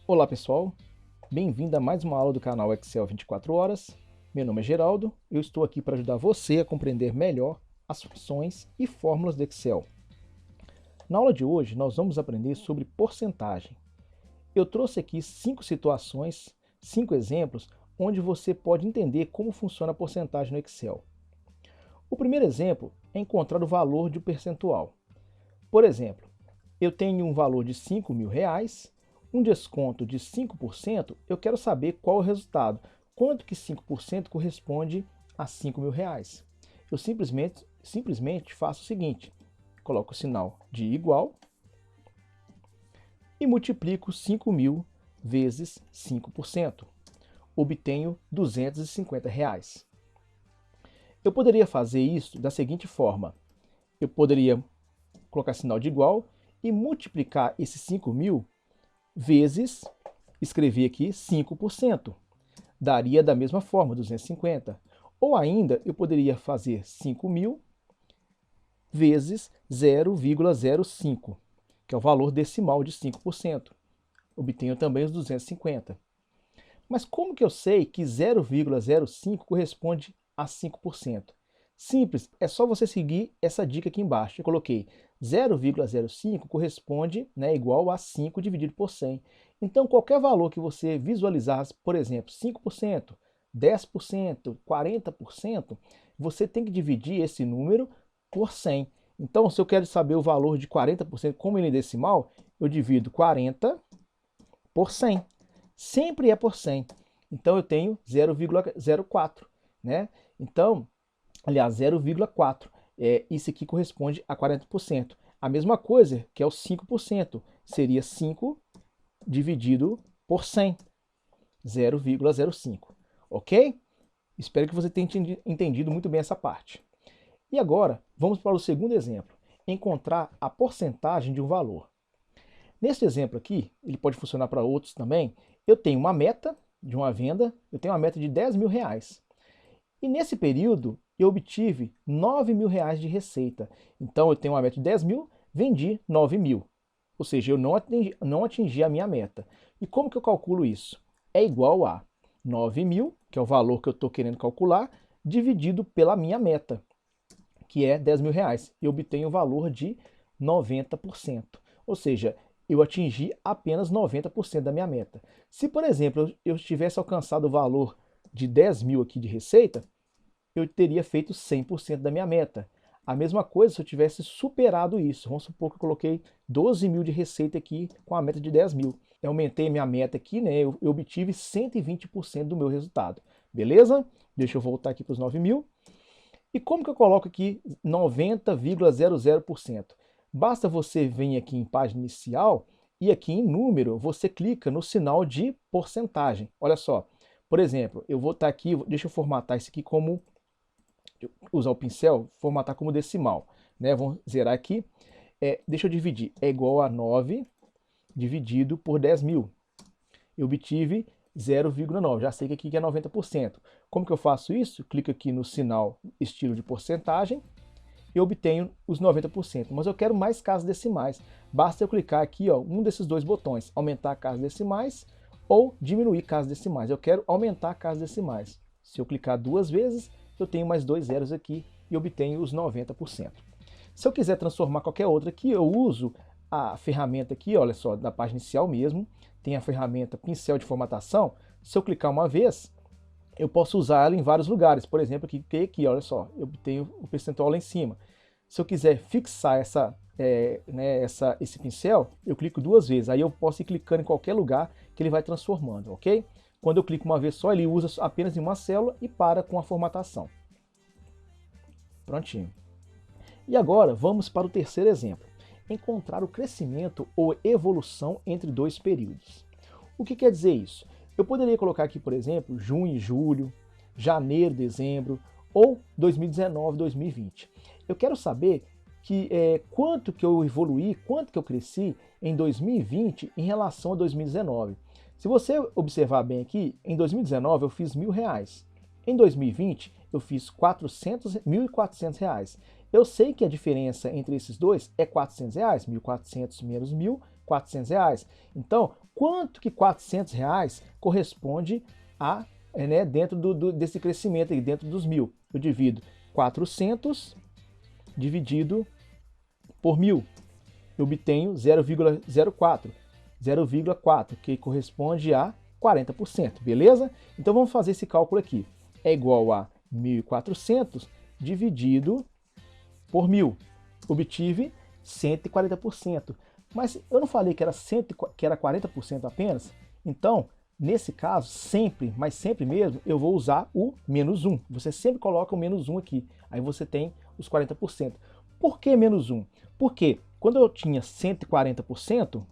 Olá pessoal, bem-vindo a mais uma aula do canal Excel 24 horas. Meu nome é Geraldo, eu estou aqui para ajudar você a compreender melhor as funções e fórmulas do Excel. Na aula de hoje nós vamos aprender sobre porcentagem. Eu trouxe aqui 5 situações, 5 exemplos, onde você pode entender como funciona a porcentagem no Excel. O primeiro exemplo é encontrar o valor de um percentual. Por exemplo, eu tenho um valor de R$ 5.000, um desconto de 5%, eu quero saber qual é o resultado. Quanto que 5% corresponde a R$ 5.000? Eu simplesmente faço o seguinte, coloco o sinal de igual e multiplico 5.000 vezes 5%. Obtenho R$ 250. Eu poderia fazer isso da seguinte forma. Eu poderia colocar sinal de igual e multiplicar esses 5.000 vezes, escrever aqui 5%. Daria da mesma forma, 250. Ou ainda, eu poderia fazer 5.000 vezes 0,05, que é o valor decimal de 5%. Obtenho também os 250. Mas como que eu sei que 0,05 corresponde a 5%? Simples, é só você seguir essa dica aqui embaixo. Eu coloquei 0,05 corresponde, igual a 5 dividido por 100. Então, qualquer valor que você visualizar, por exemplo, 5%, 10%, 40%, você tem que dividir esse número por 100. Então, se eu quero saber o valor de 40% como ele é decimal, eu divido 40 por 100. Sempre é por 100. Então, eu tenho 0,04, né? Então, aliás, 0,4. Isso aqui corresponde a 40%. A mesma coisa que é o 5%. Seria 5 dividido por 100. 0,05. Ok? Espero que você tenha entendido muito bem essa parte. E agora, vamos para o segundo exemplo. Encontrar a porcentagem de um valor. Nesse exemplo aqui, ele pode funcionar para outros também. Eu tenho uma meta de uma venda, eu tenho uma meta de R$ 10.000. E nesse período, eu obtive R$ 9.000 de receita. Então, eu tenho uma meta de 10.000, vendi 9.000. Ou seja, eu não atingi a minha meta. E como que eu calculo isso? É igual a 9.000, que é o valor que eu estou querendo calcular, dividido pela minha meta, que é R$ 10.000. E obtenho o valor de 90%. Ou seja, eu atingi apenas 90% da minha meta. Se, por exemplo, eu tivesse alcançado o valor de 10.000 aqui de receita, eu teria feito 100% da minha meta. A mesma coisa se eu tivesse superado isso. Vamos supor que eu coloquei 12.000 de receita aqui com a meta de 10.000. Eu aumentei minha meta aqui, eu obtive 120% do meu resultado. Beleza? Deixa eu voltar aqui para os 9.000. E como que eu coloco aqui 90,00%? Basta você vir aqui em página inicial e aqui em número, você clica no sinal de porcentagem. Olha só, por exemplo, eu vou estar aqui, deixa eu formatar isso aqui como, usar o pincel, formatar como decimal. Vamos zerar aqui. Deixa eu dividir, é igual a 9 dividido por 10.000. Eu obtive 0,9, já sei que aqui é 90%. Como que eu faço isso? Clico aqui no sinal estilo de porcentagem e obtenho os 90%. Mas eu quero mais casas decimais. Basta eu clicar aqui, um desses dois botões, aumentar casas decimais ou diminuir casas decimais. Eu quero aumentar casas decimais. Se eu clicar duas vezes, eu tenho mais dois zeros aqui e obtenho os 90%. Se eu quiser transformar qualquer outra aqui, eu uso a ferramenta aqui, olha só, da página inicial mesmo, tem a ferramenta pincel de formatação. Se eu clicar uma vez, eu posso usar ela em vários lugares. Por exemplo, aqui, olha só, eu tenho o percentual lá em cima. Se eu quiser fixar esse pincel, eu clico duas vezes. Aí eu posso ir clicando em qualquer lugar que ele vai transformando, ok? Quando eu clico uma vez só, ele usa apenas em uma célula e para com a formatação. Prontinho. E agora, vamos para o terceiro exemplo. Encontrar o crescimento ou evolução entre dois períodos. O que quer dizer isso? Eu poderia colocar aqui, por exemplo, junho e julho, janeiro, dezembro, ou 2019, 2020. Eu quero saber quanto que eu evoluí, quanto que eu cresci em 2020 em relação a 2019. Se você observar bem aqui, em 2019 eu fiz R$ 1.000. Em 2020 eu fiz R$ 1.400. Eu sei que a diferença entre esses dois é R$ 400, 1.400 menos 1.000, R$ 400. Então, Quanto que R$ 400 corresponde a, dentro desse crescimento aí, dentro dos 1.000? Eu divido 400 dividido por 1.000. Eu obtenho 0,04, 0,4, que corresponde a 40%, beleza? Então vamos fazer esse cálculo aqui. É igual a 1.400 dividido por 1.000. Obtive 140%. Mas eu não falei que era 40% apenas? Então, nesse caso, sempre, mas sempre mesmo, eu vou usar o menos 1. Você sempre coloca o menos 1 aqui. Aí você tem os 40%. Por que menos 1? Porque quando eu tinha 140%, deixa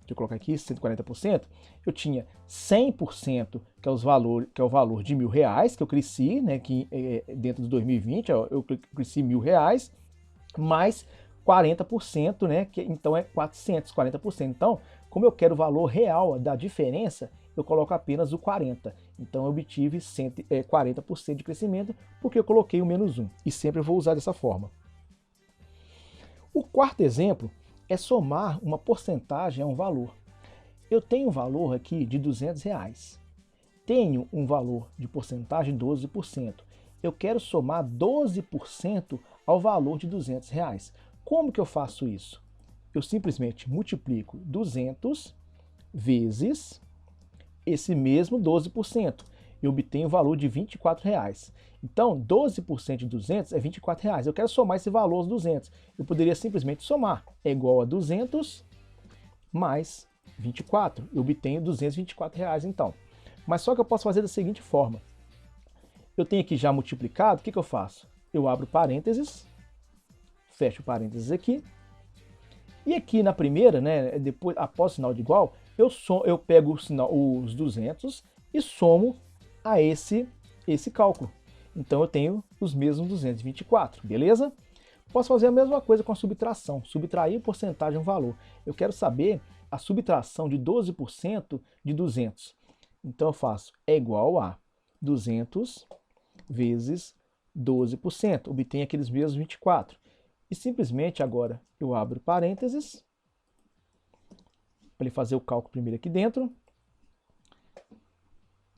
eu colocar aqui 140%, eu tinha 100%, que é o valor de R$ 1.000, que eu cresci, né, que dentro de 2020, eu cresci R$ 1.000, mais 40%, né, que então é 440%. Então, como eu quero o valor real da diferença, eu coloco apenas o 40%. Então, eu obtive 40% de crescimento, porque eu coloquei o menos 1. E sempre eu vou usar dessa forma. O quarto exemplo é somar uma porcentagem a um valor. Eu tenho um valor aqui de R$ 200. Tenho um valor de porcentagem 12%. Eu quero somar 12% ao valor de R$ 200. Como que eu faço isso? Eu simplesmente multiplico 200 vezes esse mesmo 12%. Eu obtenho o valor de R$ 24. Então, 12% de 200 é R$ 24. Eu quero somar esse valor aos 200. Eu poderia simplesmente somar. É igual a 200 mais 24. Eu obtenho R$ 224, então. Mas só que eu posso fazer da seguinte forma. Eu tenho aqui já multiplicado, o que eu faço? Eu abro parênteses, fecho parênteses aqui. E aqui na primeira, né, depois, após o sinal de igual, eu pego os 200 e somo a esse cálculo. Então eu tenho os mesmos 224, beleza? Posso fazer a mesma coisa com a subtração, subtrair porcentagem a um valor. Eu quero saber a subtração de 12% de 200. Então eu faço é igual a 200 vezes 12%, obtenho aqueles mesmos 24. E simplesmente agora eu abro parênteses, para ele fazer o cálculo primeiro aqui dentro,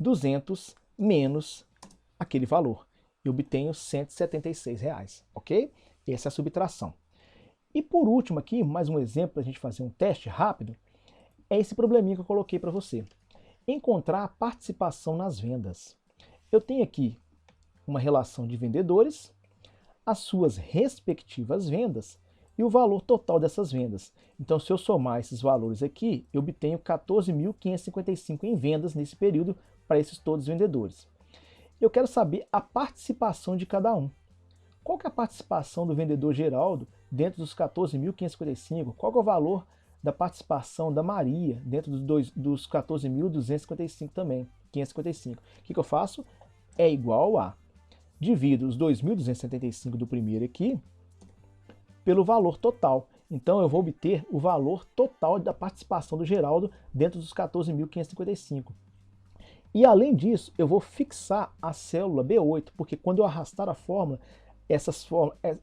200 menos aquele valor. E obtenho R$ 176, ok? Essa é a subtração. E por último aqui, mais um exemplo para a gente fazer um teste rápido, é esse probleminha que eu coloquei para você. Encontrar a participação nas vendas. Eu tenho aqui uma relação de vendedores, as suas respectivas vendas e o valor total dessas vendas. Então, se eu somar esses valores aqui, eu obtenho 14.555 em vendas nesse período para esses todos os vendedores. Eu quero saber a participação de cada um. Qual que é a participação do vendedor Geraldo dentro dos 14.555? Qual que é o valor da participação da Maria dentro dos 14.255 também, 555? O que eu faço? É igual a divido os 2.275 do primeiro aqui pelo valor total. Então eu vou obter o valor total da participação do Geraldo dentro dos 14.555. E além disso, eu vou fixar a célula B8, porque quando eu arrastar a fórmula,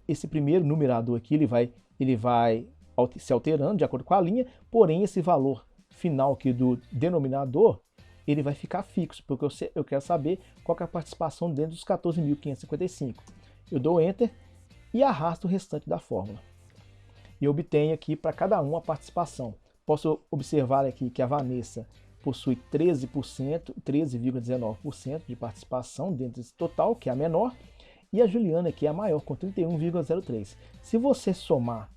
esse primeiro numerador aqui ele vai se alterando de acordo com a linha, porém esse valor final aqui do denominador ele vai ficar fixo, porque eu quero saber qual que é a participação dentro dos 14.555. Eu dou Enter e arrasto o restante da fórmula. E obtenho aqui para cada um a participação. Posso observar aqui que a Vanessa possui 13,19% de participação dentro desse total, que é a menor, e a Juliana, que é a maior, com 31,03%. Se você somar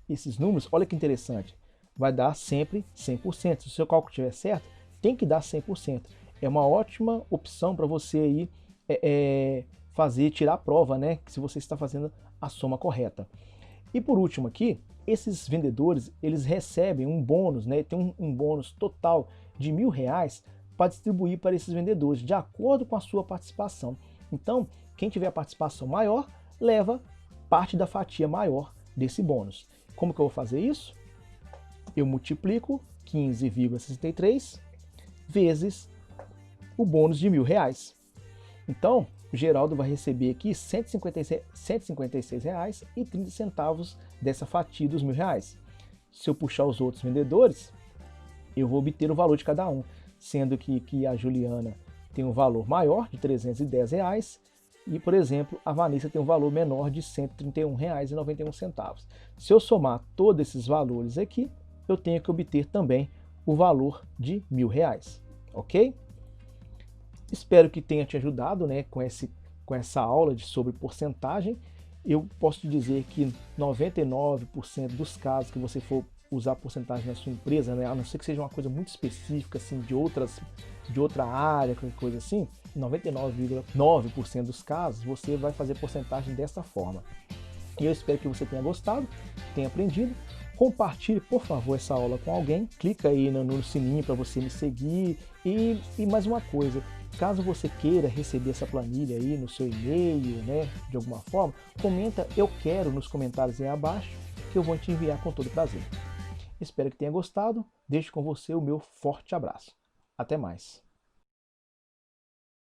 esses números, olha que interessante, vai dar sempre 100%. Se o seu cálculo estiver certo, tem que dar 100%. É uma ótima opção para você aí tirar a prova, né? Se você está fazendo a soma correta. E por último aqui, esses vendedores, eles recebem um bônus, né? Tem um bônus total de R$ 1.000 para distribuir para esses vendedores, de acordo com a sua participação. Então, quem tiver a participação maior, leva parte da fatia maior desse bônus. Como que eu vou fazer isso? Eu multiplico 15,63 vezes o bônus de R$ 1.000. Então, o Geraldo vai receber aqui R$ 156,30 dessa fatia dos R$ 1.000. Se eu puxar os outros vendedores, eu vou obter o valor de cada um, sendo que a Juliana tem um valor maior de R$ 310 reais, e, por exemplo, a Vanessa tem um valor menor de R$ 131,91. Se eu somar todos esses valores aqui, eu tenho que obter também o valor de R$ 1.000, ok? Espero que tenha te ajudado, né, com essa aula sobre porcentagem. Eu posso te dizer que 99% dos casos que você for usar porcentagem na sua empresa, né, a não ser que seja uma coisa muito específica, assim, de outra área, qualquer coisa assim, 99,9% dos casos você vai fazer porcentagem dessa forma. E eu espero que você tenha gostado, tenha aprendido. Compartilhe, por favor, essa aula com alguém. Clica aí no sininho para você me seguir. E mais uma coisa, caso você queira receber essa planilha aí no seu e-mail, né, de alguma forma, comenta "eu quero" nos comentários aí abaixo, que eu vou te enviar com todo prazer. Espero que tenha gostado. Deixo com você o meu forte abraço. Até mais.